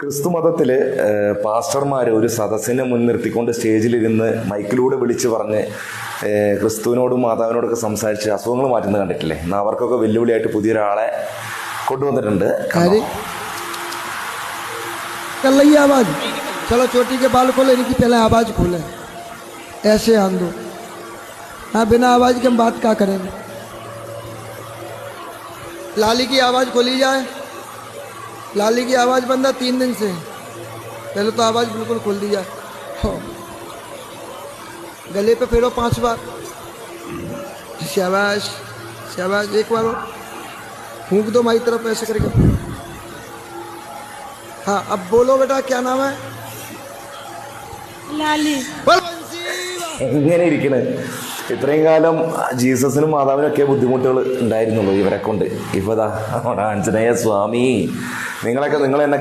ക്രിസ്തു മതത്തില് പാസ്റ്റർമാര് ഒരു സദസ്സിനെ മുൻനിർത്തിക്കൊണ്ട് സ്റ്റേജിലിരുന്ന് മൈക്കിലൂടെ വിളിച്ചു പറഞ്ഞ് ക്രിസ്തുവിനോടും മാതാവിനോടൊക്കെ സംസാരിച്ച് അസുഖങ്ങൾ മാറ്റുന്നത് കണ്ടിട്ടില്ലേ? എന്നാൽ അവർക്കൊക്കെ വെല്ലുവിളിയായിട്ട് പുതിയൊരാളെ കൊണ്ടുവന്നിട്ടുണ്ട്. कल्लई आवाज चलो चोटी के बाल खोले इनकी पहले आवाज खोले ऐसे आन दो। हाँ बिना आवाज के हम बात क्या करेंगे। लाली की आवाज खोली जाए। लाली की आवाज बंद है 3 दिन से, पहले तो आवाज बिल्कुल खोल दी जाए। गले पे फेरो 5 बार। शाबाश शाबाश, एक बार फूंक दो माई तरफ ऐसे करके। हाँ अब बोलो बेटा क्या नाम है? ലാലി. എങ്ങനെ ഇരിക്കണ്? ഇത്രയും കാലം ജീസസിനും മാതാവിനും ഒക്കെ ബുദ്ധിമുട്ടുകൾ ഉണ്ടായിരുന്നുള്ളൂ ഇവരെ കൊണ്ട്. ഇപ്പതാ ആഞ്ജനേയ സ്വാമി, നിങ്ങൾ എന്നെ